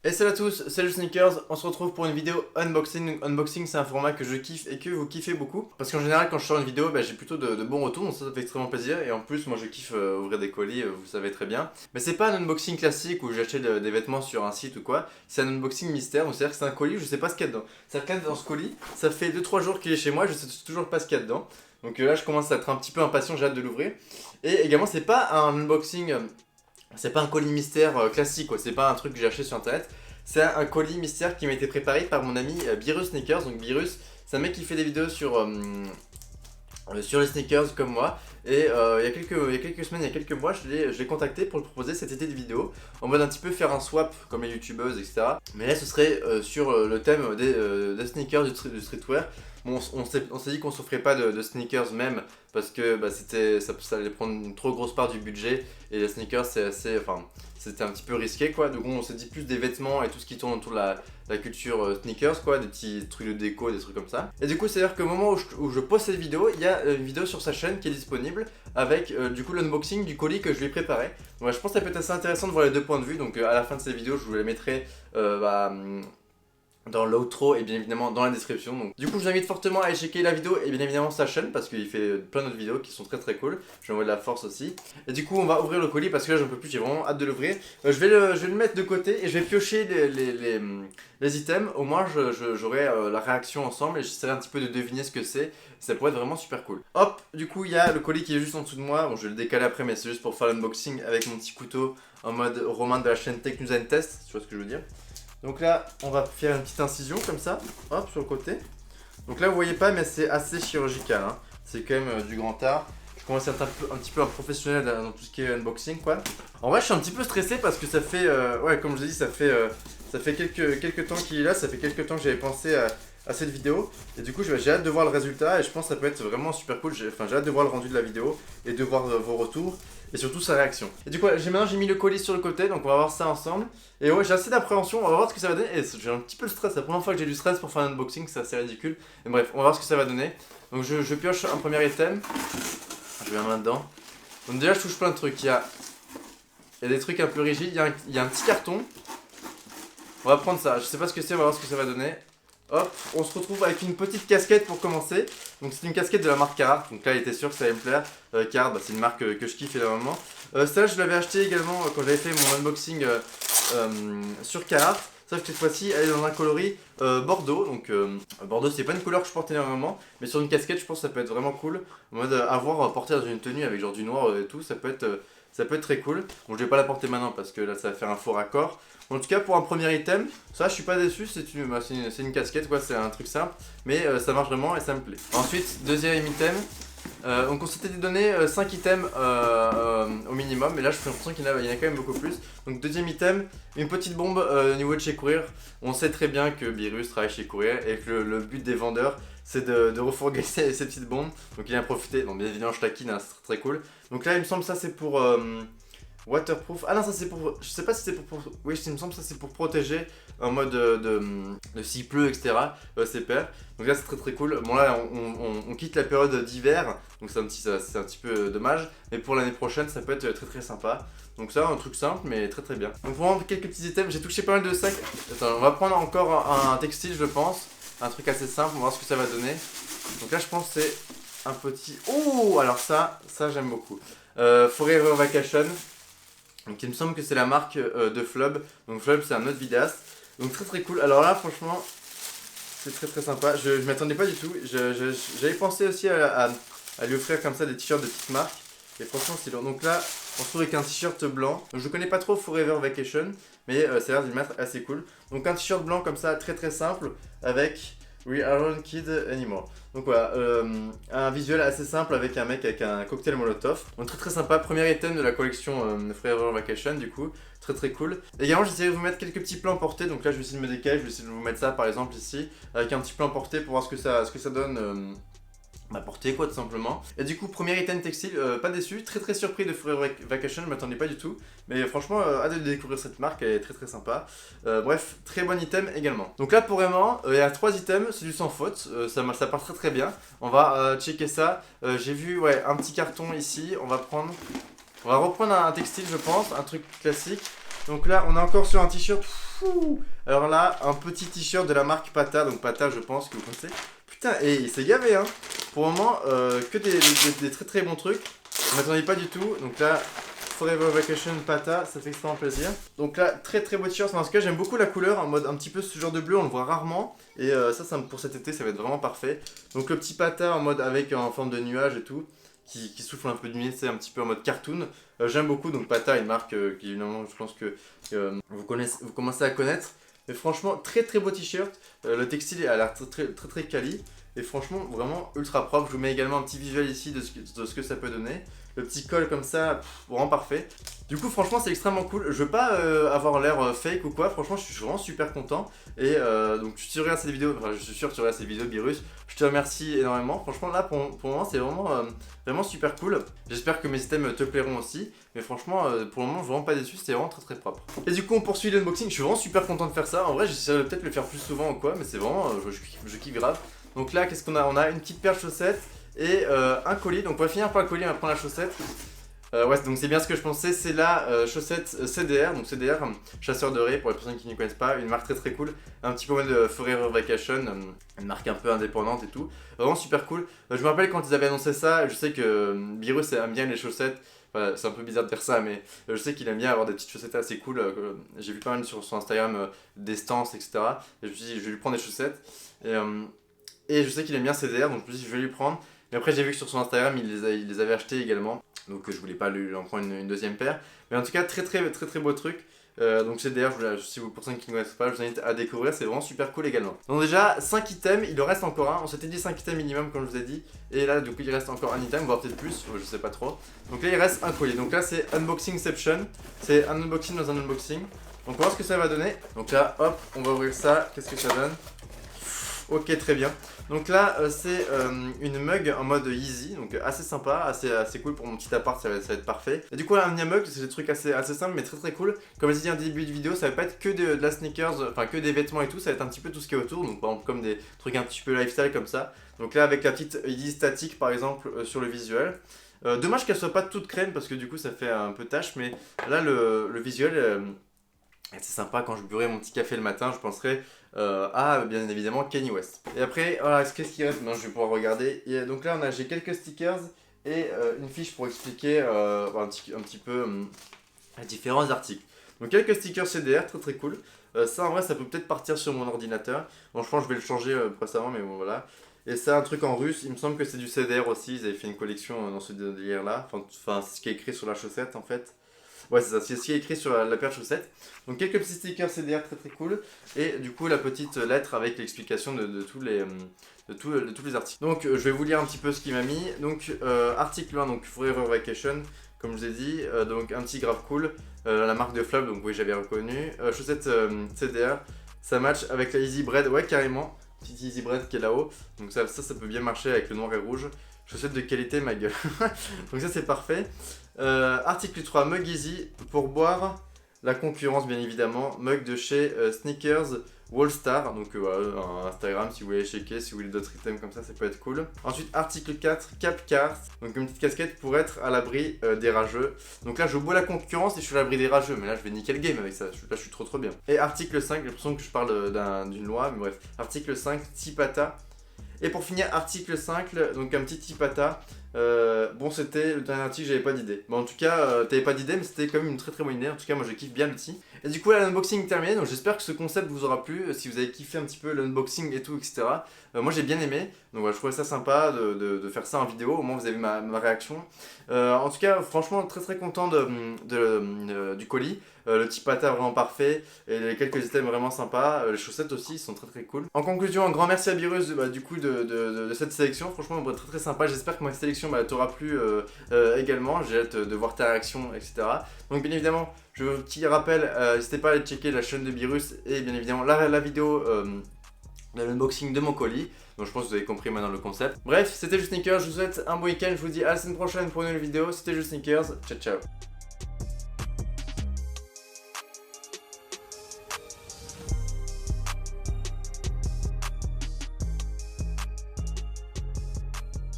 Et salut à tous, salut Sneakers, on se retrouve pour une vidéo unboxing. Unboxing c'est un format que je kiffe et que vous kiffez beaucoup. Parce qu'en général quand je sors une vidéo, j'ai plutôt de bons retours, donc ça fait extrêmement plaisir. Et en plus moi je kiffe ouvrir des colis, vous savez très bien. Mais c'est pas un unboxing classique où j'achète des vêtements sur un site ou quoi. C'est un unboxing mystère, donc c'est-à-dire que c'est un colis, je sais pas ce qu'il y a dedans. C'est-à-dire que dans ce colis, ça fait 2-3 jours qu'il est chez moi, je sais toujours pas ce qu'il y a dedans. Donc là je commence à être un petit peu impatient, j'ai hâte de l'ouvrir. Et également c'est pas un unboxing... c'est pas un colis mystère classique, quoi. C'est pas un truc que j'ai acheté sur internet. C'est un colis mystère qui m'a été préparé par mon ami Birus Sneakers. Donc Birus, c'est un mec qui fait des vidéos sur les sneakers comme moi. Et il y a quelques semaines, il y a quelques mois, je l'ai contacté pour lui proposer cette idée de vidéo. En mode un petit peu faire un swap comme les youtubeuses, etc. Mais là ce serait sur le thème des sneakers, du streetwear. Bon, on s'est dit qu'on s'offrait pas de sneakers même parce que ça allait prendre une trop grosse part du budget et les sneakers c'était un petit peu risqué quoi. Donc on s'est dit plus des vêtements et tout ce qui tourne autour de la culture sneakers quoi, des petits trucs de déco, des trucs comme ça. Et du coup c'est à dire que au moment où je poste cette vidéo, il y a une vidéo sur sa chaîne qui est disponible avec du coup l'unboxing du colis que je lui ai préparé. Donc je pense que ça peut être assez intéressant de voir les deux points de vue. Donc à la fin de cette vidéo je vous les mettrai dans l'outro et bien évidemment dans la description. Donc, du coup je vous invite fortement à aller checker la vidéo et bien évidemment sa chaîne parce qu'il fait plein d'autres vidéos qui sont très cool. Je lui envoie de la force aussi. Et du coup on va ouvrir le colis parce que là j'en peux plus, j'ai vraiment hâte de l'ouvrir. Je vais le mettre de côté et je vais piocher les items. Au moins j'aurai la réaction ensemble et j'essaierai un petit peu de deviner ce que c'est. Ça pourrait être vraiment super cool. Hop, du coup il y a le colis qui est juste en dessous de moi. Bon je vais le décaler après mais c'est juste pour faire l'unboxing avec mon petit couteau en mode Romain de la chaîne Tech News and Test. Tu vois ce que je veux dire. Donc là, on va faire une petite incision comme ça, hop, sur le côté. Donc là, vous voyez pas, mais c'est assez chirurgical, hein. C'est quand même du grand art. Je commence à être un petit peu un professionnel dans tout ce qui est unboxing, quoi. En vrai, je suis un petit peu stressé parce que ça fait, ouais, comme je l'ai dit, ça fait quelques temps qu'il est là. Ça fait quelques temps que j'avais pensé à cette vidéo. Et du coup, j'ai hâte de voir le résultat et je pense que ça peut être vraiment super cool. J'ai hâte de voir le rendu de la vidéo et de voir vos retours. Et surtout sa réaction. Et du coup, maintenant j'ai mis le colis sur le côté, donc on va voir ça ensemble. Et ouais, j'ai assez d'appréhension, on va voir ce que ça va donner. Et j'ai un petit peu le stress, c'est la première fois que j'ai du stress pour faire un unboxing, c'est assez ridicule. Et bref, on va voir ce que ça va donner. Donc je pioche un premier item. Je mets la main dedans. Donc déjà, je touche plein de trucs. Il y a des trucs un peu rigides, il y a un petit carton. On va prendre ça, je sais pas ce que c'est, on va voir ce que ça va donner. Hop, on se retrouve avec une petite casquette pour commencer. Donc c'est une casquette de la marque Carhartt. Donc là, il était sûr que ça allait me plaire. Carhartt, c'est une marque que je kiffe énormément. Ça, je l'avais acheté également quand j'avais fait mon unboxing sur Carhartt. Sauf que cette fois-ci, elle est dans un coloris bordeaux. Donc bordeaux, c'est pas une couleur que je porte énormément. Mais sur une casquette, je pense que ça peut être vraiment cool. En mode avoir porté dans une tenue avec genre du noir et tout, ça peut être très cool. Bon, je vais pas la porter maintenant parce que là, ça va faire un faux raccord. En tout cas, pour un premier item, ça je suis pas déçu, c'est une casquette, quoi, c'est un truc simple, mais ça marche vraiment et ça me plaît. Ensuite, deuxième item, donc on s'était donné 5 items au minimum, mais là je fais l'impression qu'il y en a quand même beaucoup plus. Donc deuxième item, une petite bombe au niveau de chez Courir. On sait très bien que Birus travaille chez Courir et que le but des vendeurs c'est de refourguer ces petites bombes. Donc il vient profiter, bon bien évidemment je taquine, hein, c'est très cool. Donc là il me semble que ça c'est pour... waterproof. Ah non, ça c'est pour... Je sais pas si c'est pour... Oui, il me semble que ça c'est pour protéger en mode de s'il pleut, etc. C'est pair. Donc là c'est très cool. Bon là on quitte la période d'hiver. Donc c'est un petit peu dommage. Mais pour l'année prochaine ça peut être très sympa. Donc ça un truc simple mais très bien. Donc pour prendre quelques petits items, j'ai touché pas mal de sacs. Attends, on va prendre encore un textile je pense. Un truc assez simple, on va voir ce que ça va donner. Donc là je pense que c'est un petit... Oh, alors ça j'aime beaucoup. Forever Vacation. Donc il me semble que c'est la marque de Flub. Donc Flub c'est un autre vidéaste. Donc très cool. Alors là franchement c'est très sympa. Je m'attendais pas du tout. J'avais pensé aussi à lui offrir comme ça des t-shirts de petites marques. Et franchement c'est long. Donc là on se trouve avec un t-shirt blanc. Donc je connais pas trop Forever Vacation. Mais ça a l'air d'une marque assez cool. Donc un t-shirt blanc comme ça très simple. Avec We aren't kids anymore. Donc voilà, un visuel assez simple avec un mec avec un cocktail molotov. Donc très sympa, premier item de la collection Forever Vacation du coup, très cool. Également j'essaierai de vous mettre quelques petits plans portés, donc là je vais essayer de me décaler, je vais essayer de vous mettre ça par exemple ici, avec un petit plan porté pour voir ce que ça donne ma portée quoi tout simplement. Et du coup premier item textile, pas déçu, très surpris de Forever Vacation, je m'attendais pas du tout. Mais franchement hâte de découvrir cette marque, elle est très sympa. Bref, très bon item également. Donc là pour vraiment, il y a 3 items, c'est du sans faute, ça part très bien. On va checker ça. J'ai vu ouais, un petit carton ici, on va reprendre un textile je pense, un truc classique. Donc là on est encore sur un t-shirt. Fou. Alors là, un petit t-shirt de la marque Pata, donc Pata je pense que vous connaissez. Putain, et il s'est gavé hein. Pour le moment, que des très très bons trucs. Je m'attendais pas du tout, donc là, Forever Vacation Pata, ça fait extrêmement plaisir. Donc là, très très beau t-shirt, en tout cas j'aime beaucoup la couleur, en mode un petit peu ce genre de bleu, on le voit rarement. Et ça pour cet été, ça va être vraiment parfait. Donc le petit Pata en mode avec en forme de nuage et tout, qui souffle un peu de nuit, c'est un petit peu en mode cartoon. J'aime beaucoup, donc Pata, une marque qui évidemment je pense que vous commencez à connaître. Mais franchement, très très beau t-shirt, le textile a l'air très quali. Et franchement, vraiment ultra propre. Je vous mets également un petit visuel ici de ce que ça peut donner. Le petit col comme ça, vraiment parfait. Du coup, franchement, c'est extrêmement cool. Je veux pas avoir l'air fake ou quoi. Franchement, je suis vraiment super content. Et donc, si tu regardes cette vidéo, enfin, je suis sûr que tu regardes cette vidéo, Birus. Je te remercie énormément. Franchement, là, pour le moment, c'est vraiment super cool. J'espère que mes items te plairont aussi. Mais franchement, pour le moment, je suis vraiment pas déçu. C'était vraiment très propre. Et du coup, on poursuit l'unboxing. Je suis vraiment super content de faire ça. En vrai, j'essaierai peut-être de le faire plus souvent ou quoi. Mais c'est vraiment, je kiffe grave. Donc là, qu'est-ce qu'on a? On a une petite paire de chaussettes et un colis. Donc on va finir par le colis, on va prendre la chaussette. Ouais, donc c'est bien ce que je pensais, c'est la chaussette CDR. Donc CDR, chasseur de raies, pour les personnes qui ne connaissent pas, une marque très cool. Un petit peu de Forever Vacation, une marque un peu indépendante et tout. Vraiment super cool. Je me rappelle quand ils avaient annoncé ça, je sais que Birus aime bien les chaussettes. Enfin, c'est un peu bizarre de dire ça, mais je sais qu'il aime bien avoir des petites chaussettes assez cool. J'ai vu pas mal sur son Instagram des stances, etc. Et je me suis dit, je vais lui prendre des chaussettes. Et je sais qu'il aime bien CDR, donc je me suis dit, je vais lui prendre. Mais après, j'ai vu que sur son Instagram, il les avait achetés également. Donc je voulais pas lui en prendre une deuxième paire. Mais en tout cas, très beau truc. Donc CDR, si vous, pour ceux qui ne connaissent pas, je vous invite à découvrir, c'est vraiment super cool également. Donc déjà, 5 items, il en reste encore un. On s'était dit 5 items minimum, comme je vous ai dit. Et là, du coup, il reste encore un item, voire peut-être plus, je sais pas trop. Donc là, il reste un colis. Donc là, c'est Unboxingception. C'est un unboxing dans un unboxing. Donc on va voir ce que ça va donner. Donc là, hop, on va ouvrir ça. Qu'est-ce que ça donne? Ok, très bien. Donc là, c'est une mug en mode easy, donc assez sympa, assez cool pour mon petit appart, ça va être parfait. Et du coup, un mug, c'est des trucs assez simples, mais très cool. Comme je l'ai dit en début de vidéo, ça va pas être que de la sneakers, enfin que des vêtements et tout, ça va être un petit peu tout ce qui est autour, donc par exemple comme des trucs un petit peu lifestyle comme ça. Donc là, avec la petite easy statique par exemple sur le visuel. Dommage qu'elle soit pas toute crème parce que du coup ça fait un peu tache, mais là le visuel c'est sympa. Quand je buerai mon petit café le matin, je penserai à bien évidemment Kanye West. Et après, voilà, qu'est-ce qu'il reste? Non, je vais pouvoir regarder. Et donc là, j'ai quelques stickers et une fiche pour expliquer un petit peu les différents articles. Donc quelques stickers CDR, très cool. Ça en vrai, ça peut peut-être partir sur mon ordinateur. Bon, je pense que je vais le changer récemment, mais bon voilà. Et ça, un truc en russe, il me semble que c'est du CDR aussi. Ils avaient fait une collection dans ce délire là. Enfin, c'est ce qui est écrit sur la chaussette en fait. Ouais, c'est ça, c'est ce qui est écrit sur la paire de chaussettes. Donc quelques petits stickers CDR très cool. Et du coup, la petite lettre avec l'explication de tous les articles. Donc je vais vous lire un petit peu ce qu'il m'a mis. Donc article 1, donc Forever Vacation, comme je vous ai dit. Donc un petit grave cool. La marque de Flop, donc oui, j'avais reconnu. Chaussettes CDR, ça match avec la Easy Bread, ouais, carrément. Petite Easy Bread qui est là-haut. Donc ça peut bien marcher avec le noir et rouge. Chaussettes de qualité, ma gueule. Donc ça, c'est parfait. Article 3, Mug Easy pour boire la concurrence, bien évidemment. Mug de chez Sneakers Wallstar. Donc voilà, un Instagram si vous voulez checker, si vous voulez d'autres items comme ça peut être cool. Ensuite, article 4, Cap Cars. Donc une petite casquette pour être à l'abri des rageux. Donc là, je bois la concurrence et je suis à l'abri des rageux. Mais là, je vais niquer le game avec ça. Là, je suis trop bien. Et article 5, j'ai l'impression que je parle d'une loi, mais bref. Article 5, Tipata. Et pour finir, article 5, donc un petit tipata. Bon, c'était le dernier article, j'avais pas d'idée. Bon, en tout cas, t'avais pas d'idée, mais c'était quand même une très bonne idée. En tout cas, moi je kiffe bien l'outil. Et du coup, là, l'unboxing est terminé. Donc, j'espère que ce concept vous aura plu. Si vous avez kiffé un petit peu l'unboxing et tout, etc. Moi, j'ai bien aimé. Donc, voilà, je trouvais ça sympa de faire ça en vidéo. Au moins, vous avez ma réaction. En tout cas, franchement, très content du colis. Le petit pata vraiment parfait. Et les quelques items vraiment sympas. Les chaussettes aussi sont très cool. En conclusion, un grand merci à Birus du coup de cette sélection. Franchement, très sympa. J'espère que ma sélection t'aura plu également. J'ai hâte de voir ta réaction, etc. Donc, bien évidemment, je vous petit rappel, n'hésitez pas à aller checker la chaîne de Birus et bien évidemment la vidéo de l'unboxing de mon colis. Donc je pense que vous avez compris maintenant le concept. Bref, c'était Just Sneakers, je vous souhaite un bon week-end, je vous dis à la semaine prochaine pour une nouvelle vidéo. C'était Just Sneakers, ciao ciao.